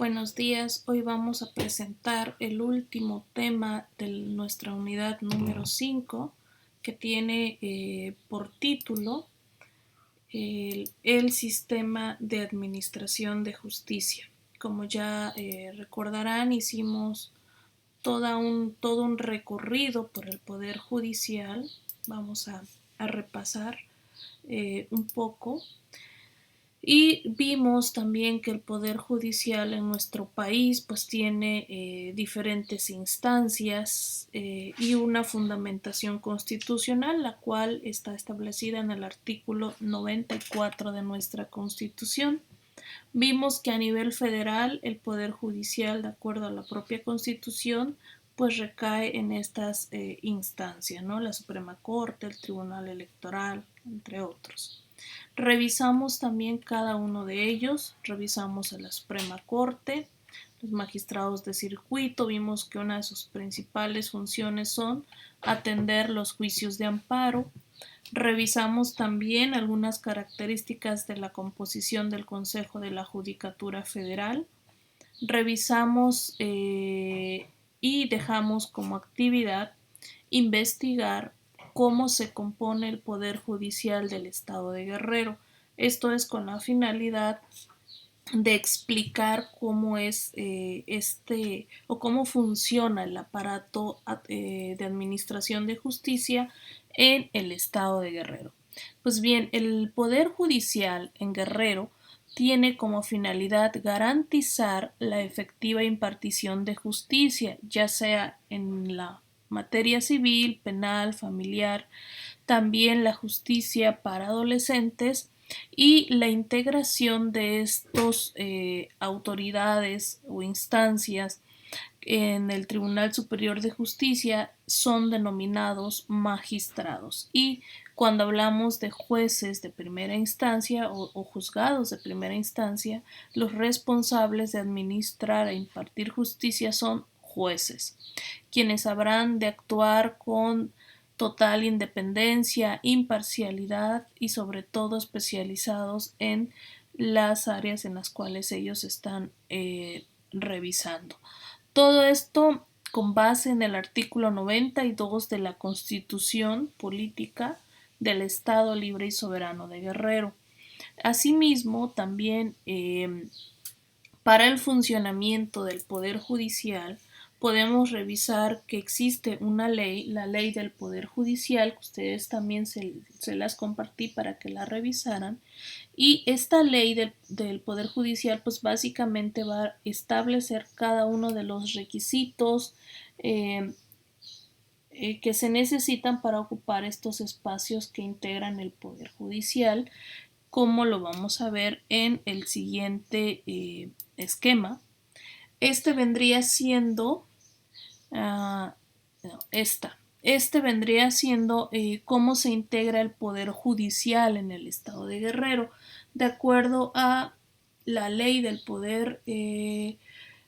Buenos días, hoy vamos a presentar el último tema de nuestra unidad número 5 que tiene por título el sistema de administración de justicia. Como ya recordarán, hicimos todo un recorrido por el Poder Judicial. Vamos a repasar un poco. Y vimos también que el Poder Judicial en nuestro país pues tiene diferentes instancias y una fundamentación constitucional, la cual está establecida en el artículo 94 de nuestra Constitución. Vimos que a nivel federal el Poder Judicial, de acuerdo a la propia Constitución, pues recae en estas instancias, ¿no? La Suprema Corte, el Tribunal Electoral, entre otros. Revisamos también cada uno de ellos, revisamos a la Suprema Corte, los magistrados de circuito, vimos que una de sus principales funciones son atender los juicios de amparo. Revisamos también algunas características de la composición del Consejo de la Judicatura Federal. Revisamos y dejamos como actividad investigar cómo se compone el Poder Judicial del Estado de Guerrero. Esto es con la finalidad de explicar cómo es o cómo funciona el aparato de administración de justicia en el Estado de Guerrero. Pues bien, el Poder Judicial en Guerrero tiene como finalidad garantizar la efectiva impartición de justicia, ya sea en la materia civil, penal, familiar, también la justicia para adolescentes y la integración de estos autoridades o instancias en el Tribunal Superior de Justicia son denominados magistrados. Y cuando hablamos de jueces de primera instancia o juzgados de primera instancia, los responsables de administrar e impartir justicia son jueces, quienes habrán de actuar con total independencia, imparcialidad y sobre todo especializados en las áreas en las cuales ellos están revisando. Todo esto con base en el artículo 92 de la Constitución Política del Estado Libre y Soberano de Guerrero. Asimismo, también para el funcionamiento del Poder Judicial podemos revisar que existe una ley, la ley del Poder Judicial, que ustedes también se las compartí para que la revisaran, y esta ley del Poder Judicial pues básicamente va a establecer cada uno de los requisitos que se necesitan para ocupar estos espacios que integran el Poder Judicial, como lo vamos a ver en el siguiente esquema. Este vendría siendo Este vendría siendo cómo se integra el Poder Judicial en el Estado de Guerrero, de acuerdo a la ley del Poder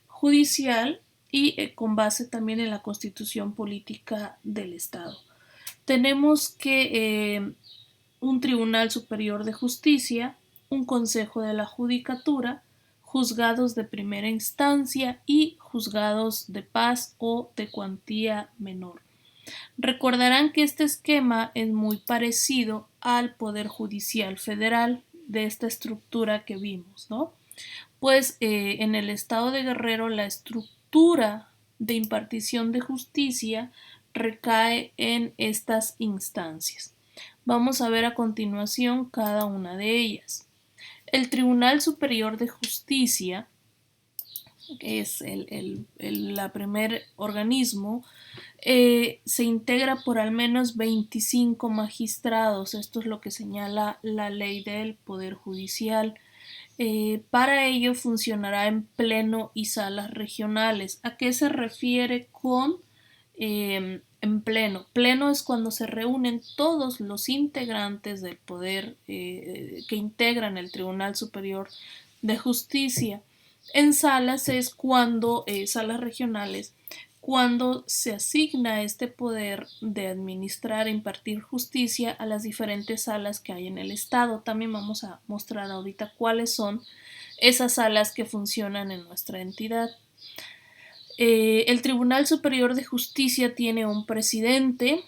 Judicial y con base también en la Constitución Política del Estado. Tenemos que un Tribunal Superior de Justicia, un Consejo de la Judicatura, juzgados de primera instancia y juzgados de paz o de cuantía menor. Recordarán que este esquema es muy parecido al Poder Judicial Federal de esta estructura que vimos, ¿no? Pues en el Estado de Guerrero la estructura de impartición de justicia recae en estas instancias. Vamos a ver a continuación cada una de ellas. El Tribunal Superior de Justicia, que es el primer organismo, se integra por al menos 25 magistrados. Esto es lo que señala la ley del Poder Judicial. Para ello funcionará en pleno y salas regionales. ¿A qué se refiere con en pleno? Pleno es cuando se reúnen todos los integrantes del poder que integran el Tribunal Superior de Justicia. En salas es cuando, salas regionales, cuando se asigna este poder de administrar e impartir justicia a las diferentes salas que hay en el Estado. También vamos a mostrar ahorita cuáles son esas salas que funcionan en nuestra entidad. El Tribunal Superior de Justicia tiene un presidente,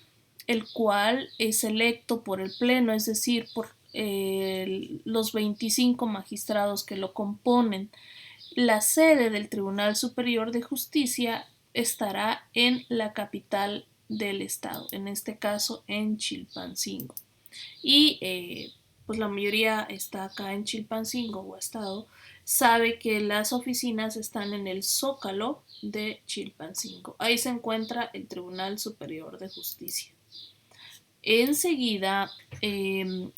el cual es electo por el Pleno, es decir, por los 25 magistrados que lo componen. La sede del Tribunal Superior de Justicia estará en la capital del estado, en este caso en Chilpancingo. Y pues la mayoría está acá en Chilpancingo o estado, sabe que las oficinas están en el Zócalo de Chilpancingo. Ahí se encuentra el Tribunal Superior de Justicia. Enseguida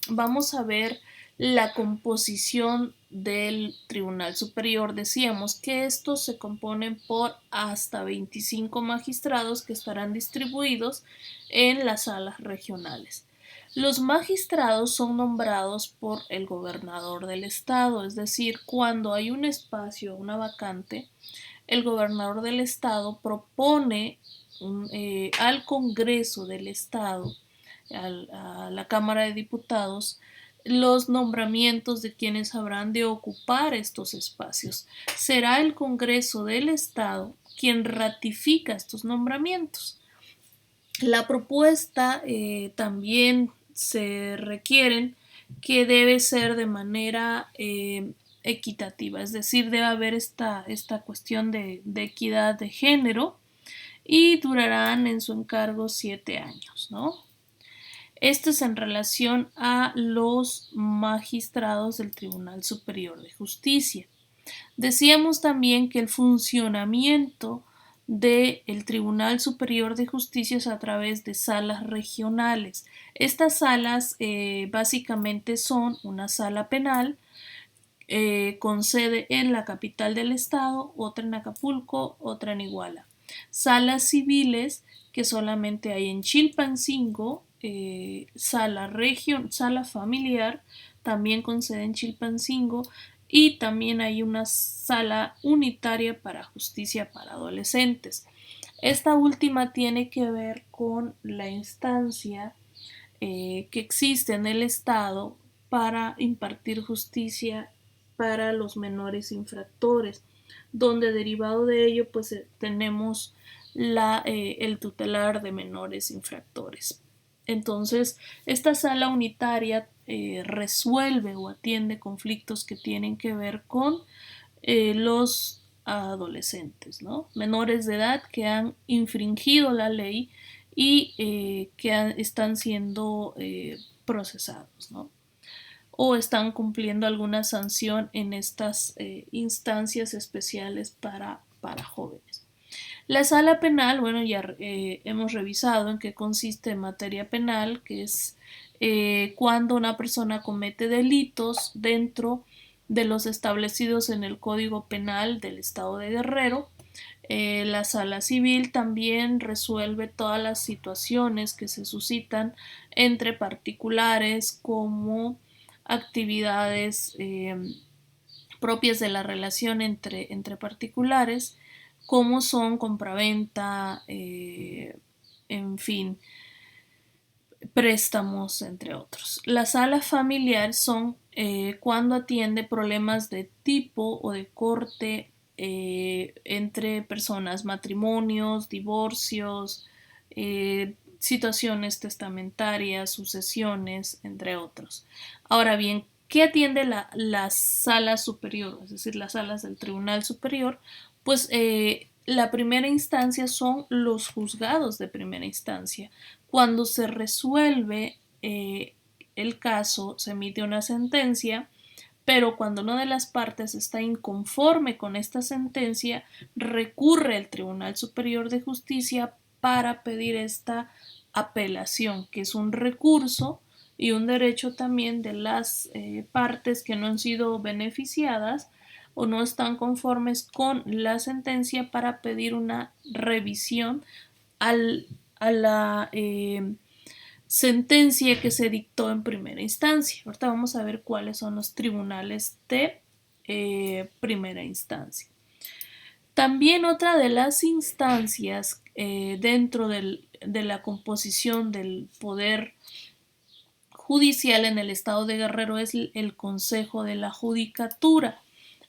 vamos a ver la composición del Tribunal Superior. Decíamos que estos se componen por hasta 25 magistrados que estarán distribuidos en las salas regionales. Los magistrados son nombrados por el gobernador del estado, es decir, cuando hay un espacio, una vacante, el gobernador del estado propone al Congreso del estado, a la Cámara de Diputados, los nombramientos de quienes habrán de ocupar estos espacios. Será el Congreso del Estado quien ratifica estos nombramientos. La propuesta también se requieren que debe ser de manera equitativa, es decir, debe haber esta cuestión de equidad de género y durarán en su encargo 7 años, ¿no? Esto es en relación a los magistrados del Tribunal Superior de Justicia. Decíamos también que el funcionamiento del Tribunal Superior de Justicia es a través de salas regionales. Estas salas básicamente son una sala penal con sede en la capital del estado, otra en Acapulco, otra en Iguala. Salas civiles que solamente hay en Chilpancingo, sala familiar, también con sede en Chilpancingo, y también hay una sala unitaria para justicia para adolescentes. Esta última tiene que ver con la instancia que existe en el Estado para impartir justicia para los menores infractores, donde derivado de ello pues tenemos el tutelar de menores infractores. Entonces, esta sala unitaria resuelve o atiende conflictos que tienen que ver con los adolescentes, ¿no? Menores de edad que han infringido la ley y que están siendo procesados, ¿no? O están cumpliendo alguna sanción en estas instancias especiales para jóvenes. La sala penal, bueno, ya hemos revisado en qué consiste en materia penal, que es cuando una persona comete delitos dentro de los establecidos en el Código Penal del Estado de Guerrero. La sala civil también resuelve todas las situaciones que se suscitan entre particulares como actividades propias de la relación entre particulares, como son compraventa, en fin, préstamos, entre otros. La sala familiar son cuando atiende problemas de tipo o de corte entre personas, matrimonios, divorcios, situaciones testamentarias, sucesiones, entre otros. Ahora bien, ¿qué atiende la sala superior? Es decir, las salas del Tribunal Superior. Pues la primera instancia son los juzgados de primera instancia. Cuando se resuelve el caso, se emite una sentencia, pero cuando una de las partes está inconforme con esta sentencia, recurre al Tribunal Superior de Justicia para pedir esta apelación, que es un recurso y un derecho también de las partes que no han sido beneficiadas o no están conformes con la sentencia para pedir una revisión a la sentencia que se dictó en primera instancia. Ahorita vamos a ver cuáles son los tribunales de primera instancia. También otra de las instancias dentro de la composición del poder judicial en el estado de Guerrero es el Consejo de la Judicatura.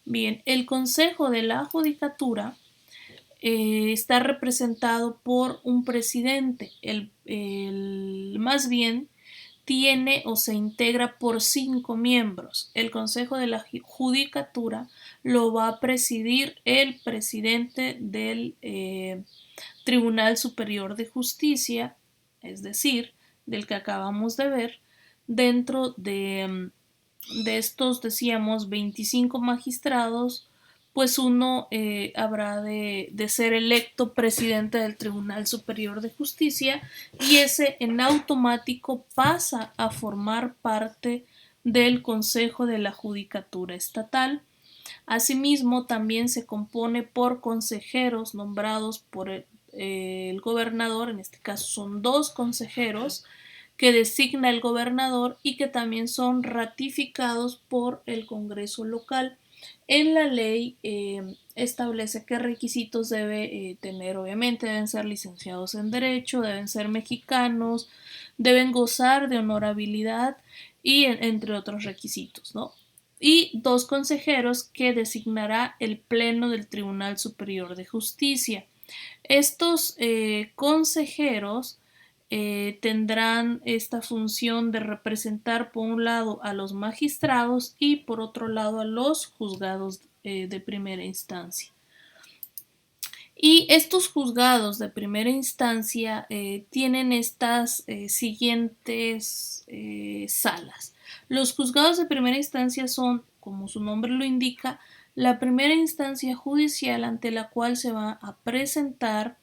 Bien, el Consejo de la Judicatura está representado por un presidente, más bien tiene o se integra por 5 miembros. El Consejo de la Judicatura lo va a presidir el presidente del Tribunal Superior de Justicia, es decir, del que acabamos de ver, dentro de estos, decíamos, 25 magistrados, pues uno habrá de ser electo presidente del Tribunal Superior de Justicia y ese en automático pasa a formar parte del Consejo de la Judicatura Estatal. Asimismo, también se compone por consejeros nombrados por el gobernador, en este caso son 2 consejeros que designa el gobernador y que también son ratificados por el Congreso local. En la ley establece qué requisitos debe tener, obviamente deben ser licenciados en Derecho, deben ser mexicanos, deben gozar de honorabilidad y entre otros requisitos, ¿no? Y 2 consejeros que designará el Pleno del Tribunal Superior de Justicia. Estos consejeros tendrán esta función de representar por un lado a los magistrados y por otro lado a los juzgados de primera instancia. Y estos juzgados de primera instancia tienen estas siguientes salas. Los juzgados de primera instancia son, como su nombre lo indica, la primera instancia judicial ante la cual se va a presentar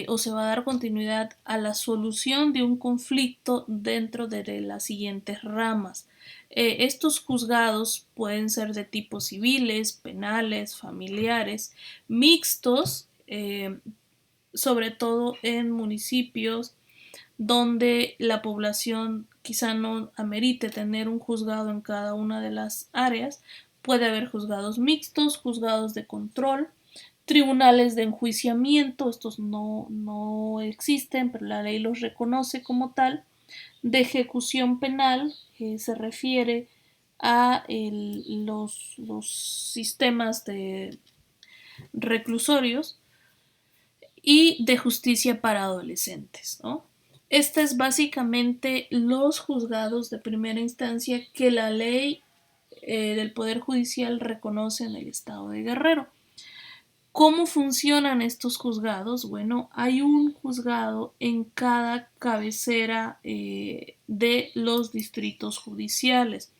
o se va a dar continuidad a la solución de un conflicto dentro de las siguientes ramas. Estos juzgados pueden ser de tipo civiles, penales, familiares, mixtos, sobre todo en municipios donde la población quizá no amerite tener un juzgado en cada una de las áreas. Puede haber juzgados mixtos, juzgados de control, tribunales de enjuiciamiento, estos no existen, pero la ley los reconoce como tal, de ejecución penal, que se refiere a los sistemas de reclusorios, y de justicia para adolescentes, ¿no? Este es básicamente los juzgados de primera instancia que la ley del Poder Judicial reconoce en el estado de Guerrero. ¿Cómo funcionan estos juzgados? Bueno, hay un juzgado en cada cabecera de los distritos judiciales.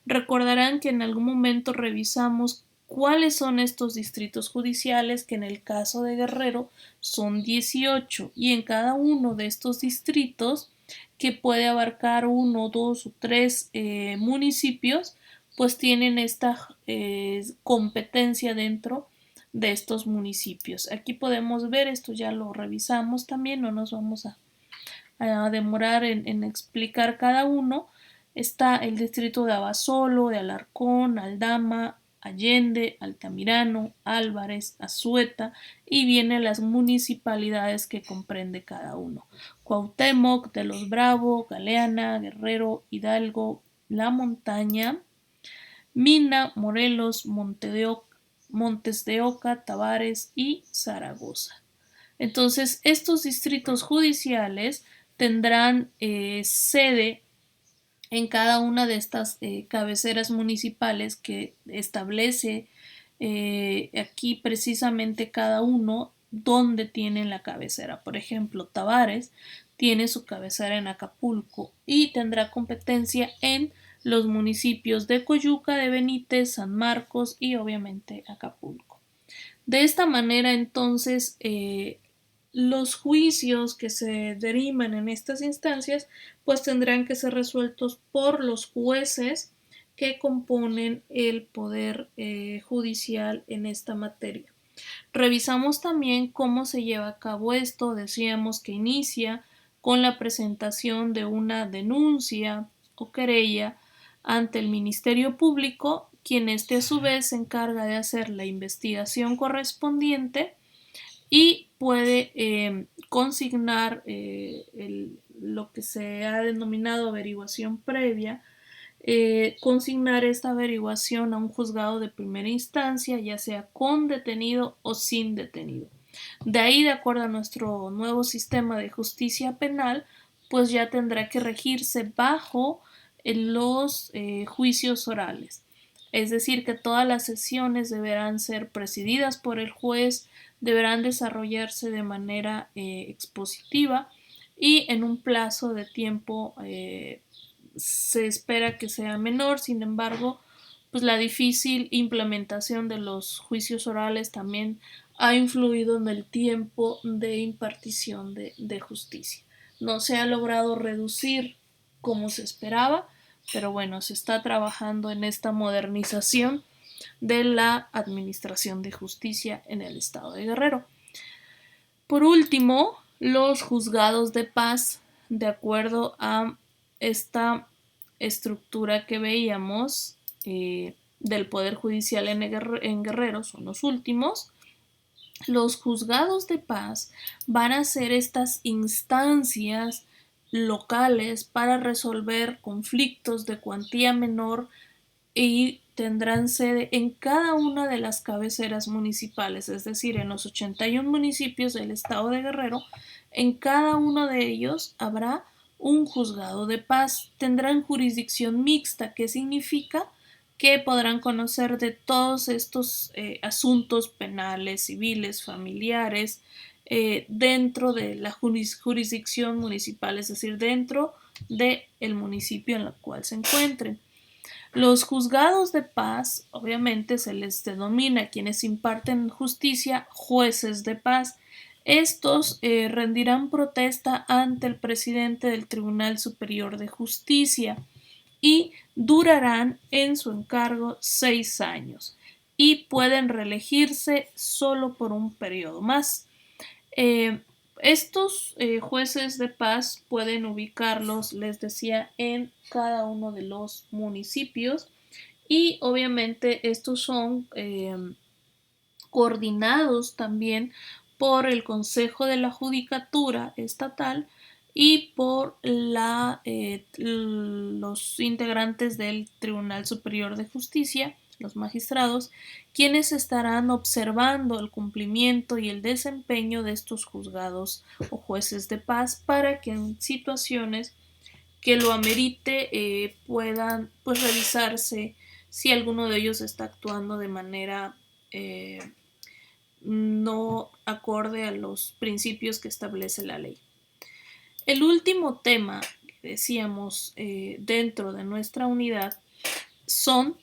Recordarán que en algún momento revisamos cuáles son estos distritos judiciales, que en el caso de Guerrero son 18, y en cada uno de estos distritos, que puede abarcar 1, 2 o 3 municipios, pues tienen esta competencia dentro de estos municipios. Aquí podemos ver, esto ya lo revisamos también, no nos vamos a demorar en explicar cada uno. Está el distrito de Abasolo, de Alarcón, Aldama, Allende, Altamirano, Álvarez, Azueta, y vienen las municipalidades que comprende cada uno: Cuauhtémoc, de los Bravo, Galeana, Guerrero, Hidalgo, La Montaña, Mina, Morelos, Montes de Oca, Tavares y Zaragoza. Entonces, estos distritos judiciales tendrán sede en cada una de estas cabeceras municipales que establece aquí precisamente cada uno donde tienen la cabecera. Por ejemplo, Tavares tiene su cabecera en Acapulco y tendrá competencia en los municipios de Coyuca, de Benítez, San Marcos y obviamente Acapulco. De esta manera, entonces, los juicios que se derivan en estas instancias pues tendrán que ser resueltos por los jueces que componen el poder judicial en esta materia. Revisamos también cómo se lleva a cabo esto. Decíamos que inicia con la presentación de una denuncia o querella ante el Ministerio Público, quien a su vez se encarga de hacer la investigación correspondiente y puede consignar lo que se ha denominado averiguación previa, consignar esta averiguación a un juzgado de primera instancia, ya sea con detenido o sin detenido. De ahí, de acuerdo a nuestro nuevo sistema de justicia penal, pues ya tendrá que regirse bajo los juicios orales. Es decir, que todas las sesiones deberán ser presididas por el juez, deberán desarrollarse de manera expositiva y en un plazo de tiempo se espera que sea menor. Sin embargo, pues la difícil implementación de los juicios orales también ha influido en el tiempo de impartición de justicia. No se ha logrado reducir como se esperaba, pero bueno, se está trabajando en esta modernización de la administración de justicia en el estado de Guerrero. Por último, los juzgados de paz, de acuerdo a esta estructura que veíamos del Poder Judicial en Guerrero, son los últimos. Los juzgados de paz van a ser estas instancias locales para resolver conflictos de cuantía menor y tendrán sede en cada una de las cabeceras municipales, es decir, en los 81 municipios del estado de Guerrero. En cada uno de ellos habrá un juzgado de paz. Tendrán jurisdicción mixta, que significa que podrán conocer de todos estos asuntos penales, civiles, familiares, dentro de la jurisdicción municipal, es decir, dentro del municipio en el cual se encuentren. Los juzgados de paz, obviamente se les denomina a quienes imparten justicia jueces de paz. Estos rendirán protesta ante el presidente del Tribunal Superior de Justicia y durarán en su encargo 6 años y pueden reelegirse solo por un periodo más. Estos jueces de paz pueden ubicarlos, les decía, en cada uno de los municipios y obviamente estos son coordinados también por el Consejo de la Judicatura Estatal y por los integrantes del Tribunal Superior de Justicia, los magistrados, quienes estarán observando el cumplimiento y el desempeño de estos juzgados o jueces de paz para que en situaciones que lo amerite puedan pues revisarse si alguno de ellos está actuando de manera no acorde a los principios que establece la ley. El último tema que decíamos dentro de nuestra unidad son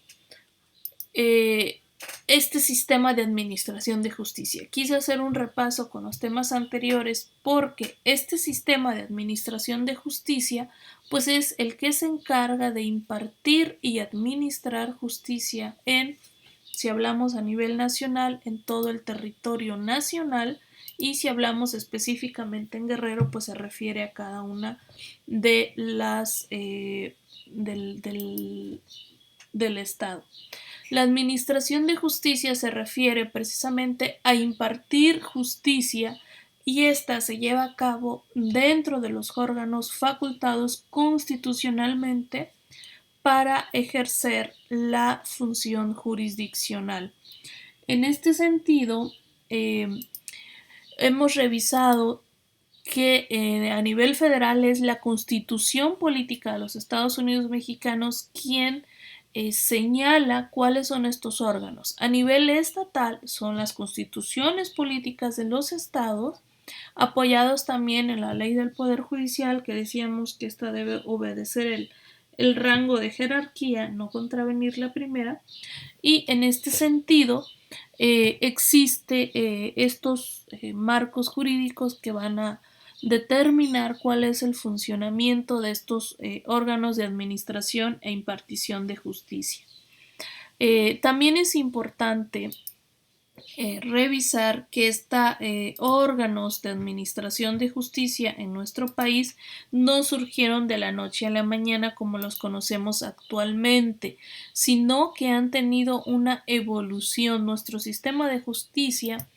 este sistema de administración de justicia. Quise hacer un repaso con los temas anteriores porque este sistema de administración de justicia pues es el que se encarga de impartir y administrar justicia si hablamos a nivel nacional, en todo el territorio nacional, y si hablamos específicamente en Guerrero, pues se refiere a cada una de las del estado. La administración de justicia se refiere precisamente a impartir justicia y esta se lleva a cabo dentro de los órganos facultados constitucionalmente para ejercer la función jurisdiccional. En este sentido, hemos revisado que a nivel federal es la Constitución Política de los Estados Unidos Mexicanos quien señala cuáles son estos órganos. A nivel estatal son las constituciones políticas de los estados, apoyados también en la ley del Poder Judicial, que decíamos que esta debe obedecer el rango de jerarquía, no contravenir la primera, y en este sentido existe estos marcos jurídicos que van a determinar cuál es el funcionamiento de estos órganos de administración e impartición de justicia. También es importante revisar que estos órganos de administración de justicia en nuestro país no surgieron de la noche a la mañana como los conocemos actualmente, sino que han tenido una evolución. Nuestro sistema de justicia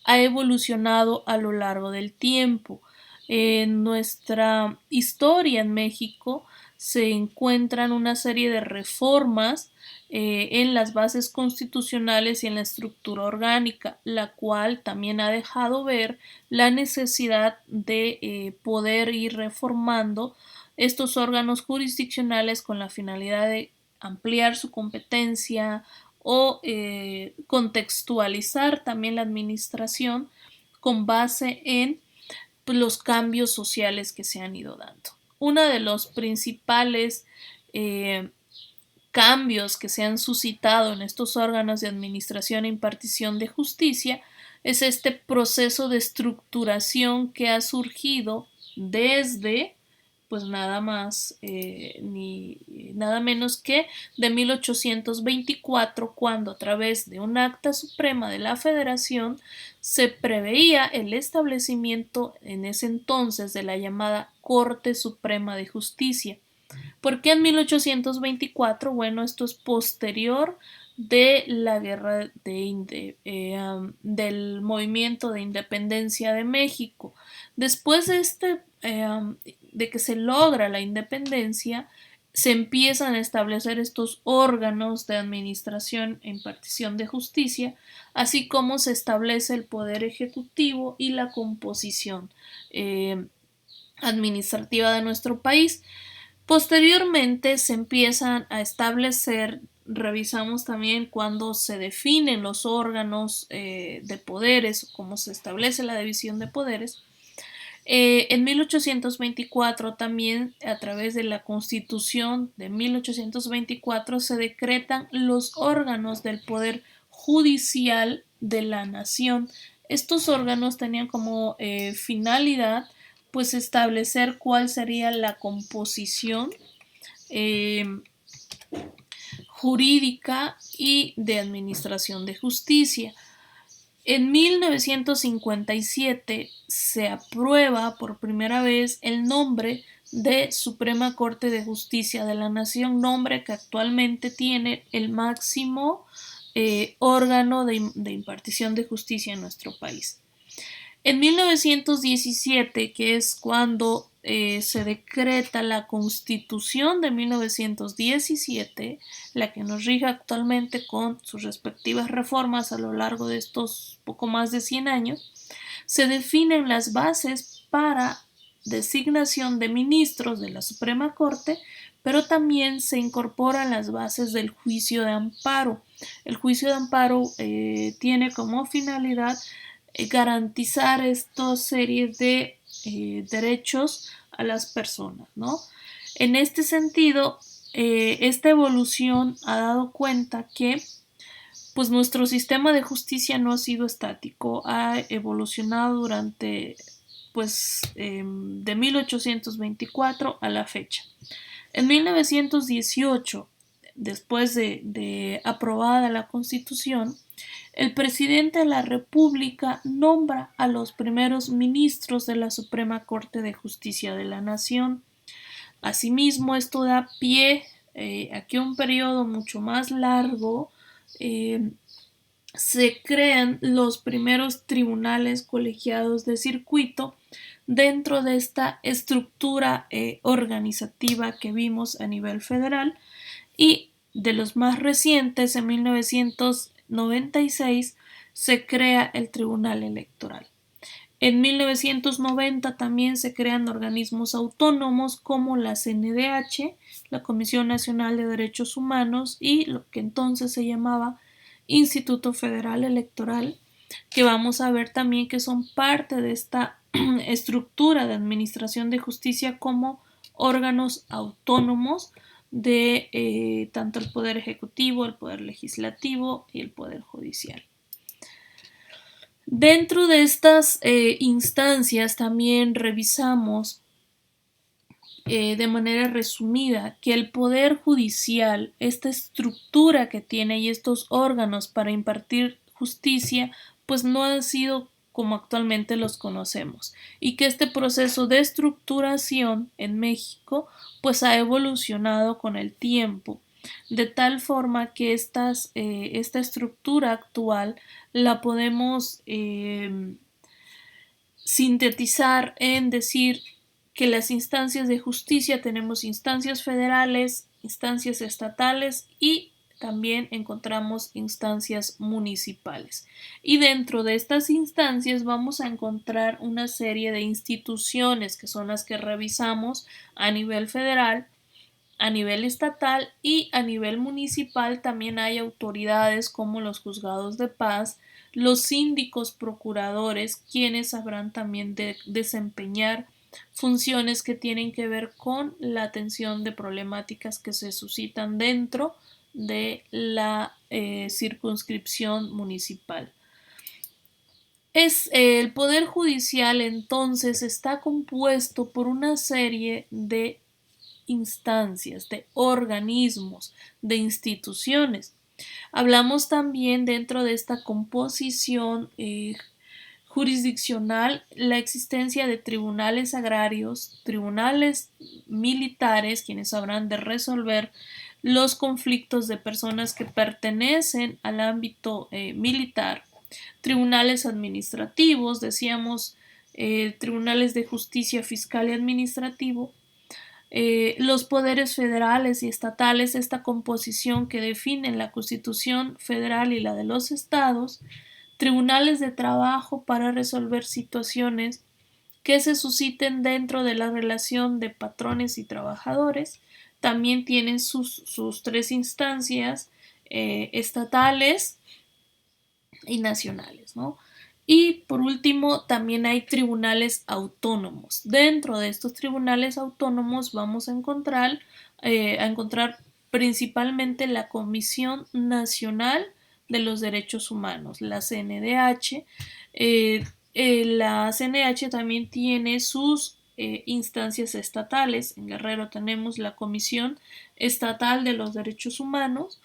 ha evolucionado a lo largo del tiempo. En nuestra historia en México se encuentran una serie de reformas en las bases constitucionales y en la estructura orgánica, la cual también ha dejado ver la necesidad de poder ir reformando estos órganos jurisdiccionales con la finalidad de ampliar su competencia o contextualizar también la administración con base en los cambios sociales que se han ido dando. Uno de los principales cambios que se han suscitado en estos órganos de administración e impartición de justicia es este proceso de estructuración que ha surgido desde pues nada más ni nada menos que de 1824, cuando a través de un acta suprema de la Federación se preveía el establecimiento en ese entonces de la llamada Corte Suprema de Justicia. ¿Por qué en 1824? Bueno, esto es posterior de la guerra del movimiento de independencia de México. Después de que se logra la independencia, se empiezan a establecer estos órganos de administración e impartición de justicia, así como se establece el poder ejecutivo y la composición administrativa de nuestro país. Posteriormente se empiezan a establecer, revisamos también cuando se definen los órganos de poderes, cómo se establece la división de poderes. En 1824 también, a través de la Constitución de 1824, se decretan los órganos del poder judicial de la nación. Estos órganos tenían como finalidad pues establecer cuál sería la composición eh, jurídica y de administración de justicia. En 1957 se aprueba por primera vez el nombre de Suprema Corte de Justicia de la Nación, nombre que actualmente tiene el máximo órgano de impartición de justicia en nuestro país. En 1917, que es cuando se decreta la Constitución de 1917, la que nos rige actualmente con sus respectivas reformas a lo largo de estos poco más de 100 años, se definen las bases para designación de ministros de la Suprema Corte, pero también se incorporan las bases del juicio de amparo. El juicio de amparo tiene como finalidad garantizar esta serie de derechos a las personas, ¿no? En este sentido, esta evolución ha dado cuenta que pues nuestro sistema de justicia no ha sido estático, ha evolucionado durante pues de 1824 a la fecha. En 1918, después de aprobada la Constitución, el presidente de la República nombra a los primeros ministros de la Suprema Corte de Justicia de la Nación. Asimismo, esto da pie a que un periodo mucho más largo se crean los primeros tribunales colegiados de circuito dentro de esta estructura organizativa que vimos a nivel federal, y de los más recientes, en 1996 se crea el Tribunal Electoral. En 1990 también se crean organismos autónomos como la CNDH, la Comisión Nacional de Derechos Humanos, y lo que entonces se llamaba Instituto Federal Electoral, que vamos a ver también que son parte de esta estructura de administración de justicia como órganos autónomos de tanto el Poder Ejecutivo, el Poder Legislativo y el Poder Judicial. Dentro de estas instancias también revisamos de manera resumida que el Poder Judicial, esta estructura que tiene y estos órganos para impartir justicia, pues no han sido como actualmente los conocemos, y que este proceso de estructuración en México pues ha evolucionado con el tiempo, de tal forma que esta estructura actual la podemos sintetizar en decir que las instancias de justicia tenemos instancias federales, instancias estatales y también encontramos instancias municipales. Y dentro de estas instancias vamos a encontrar una serie de instituciones que son las que revisamos a nivel federal, a nivel estatal y a nivel municipal. También hay autoridades como los juzgados de paz, los síndicos procuradores, quienes sabrán también desempeñar funciones que tienen que ver con la atención de problemáticas que se suscitan dentro de la circunscripción municipal. El Poder Judicial entonces está compuesto por una serie de instancias, de organismos, de instituciones. Hablamos también dentro de esta composición jurisdiccional la existencia de tribunales agrarios, tribunales militares, quienes habrán de resolver los conflictos de personas que pertenecen al ámbito militar, tribunales administrativos, decíamos, tribunales de justicia fiscal y administrativo, los poderes federales y estatales, esta composición que definen la Constitución federal y la de los estados, tribunales de trabajo para resolver situaciones que se susciten dentro de la relación de patrones y trabajadores, también tienen sus tres instancias estatales y nacionales, ¿no? Y por último, también hay tribunales autónomos. Dentro de estos tribunales autónomos vamos a encontrar principalmente la Comisión Nacional de los Derechos Humanos, la CNDH. La CNDH también tiene sus instancias estatales. En Guerrero tenemos la Comisión Estatal de los Derechos Humanos,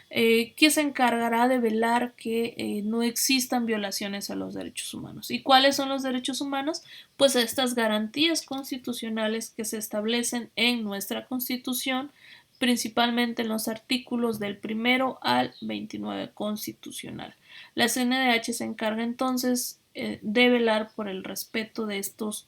que se encargará de velar que no existan violaciones a los derechos humanos. ¿Y cuáles son los derechos humanos? Pues estas garantías constitucionales que se establecen en nuestra Constitución, principalmente en los artículos del 1 al 29 constitucional. La CNDH se encarga entonces de velar por el respeto de estos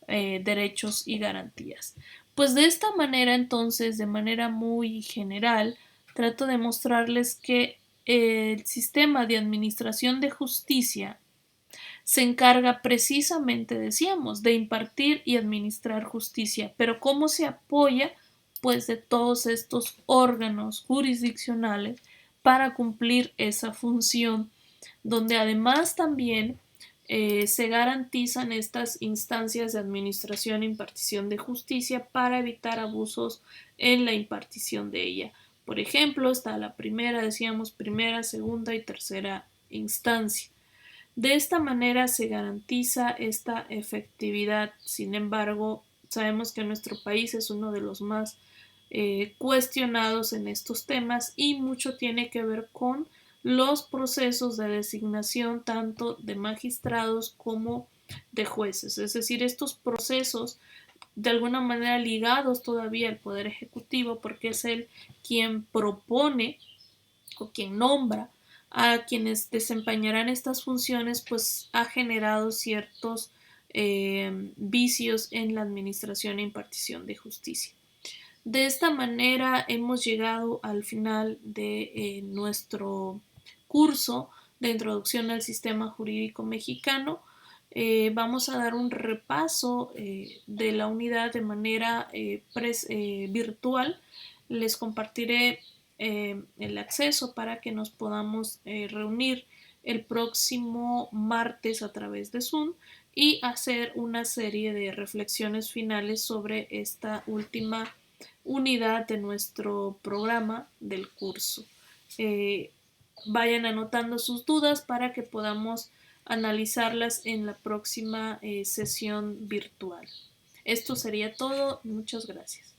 derechos y garantías. Pues de esta manera entonces, de manera muy general, trato de mostrarles que el sistema de administración de justicia se encarga precisamente, decíamos, de impartir y administrar justicia, pero ¿cómo se apoya? Pues de todos estos órganos jurisdiccionales para cumplir esa función, donde además también se garantizan estas instancias de administración e impartición de justicia para evitar abusos en la impartición de ella. Por ejemplo, está la primera, decíamos, primera, segunda y tercera instancia. De esta manera se garantiza esta efectividad. Sin embargo, sabemos que nuestro país es uno de los más cuestionados en estos temas y mucho tiene que ver con los procesos de designación tanto de magistrados como de jueces. Es decir, estos procesos de alguna manera ligados todavía al Poder Ejecutivo, porque es él quien propone o quien nombra a quienes desempeñarán estas funciones, pues ha generado ciertos vicios en la administración e impartición de justicia. De esta manera hemos llegado al final de nuestro curso de introducción al sistema jurídico mexicano. Vamos a dar un repaso de la unidad de manera virtual. Les compartiré el acceso para que nos podamos reunir el próximo martes a través de Zoom y hacer una serie de reflexiones finales sobre esta última unidad de nuestro programa del curso. Vayan anotando sus dudas para que podamos analizarlas en la próxima sesión virtual. Esto sería todo. Muchas gracias.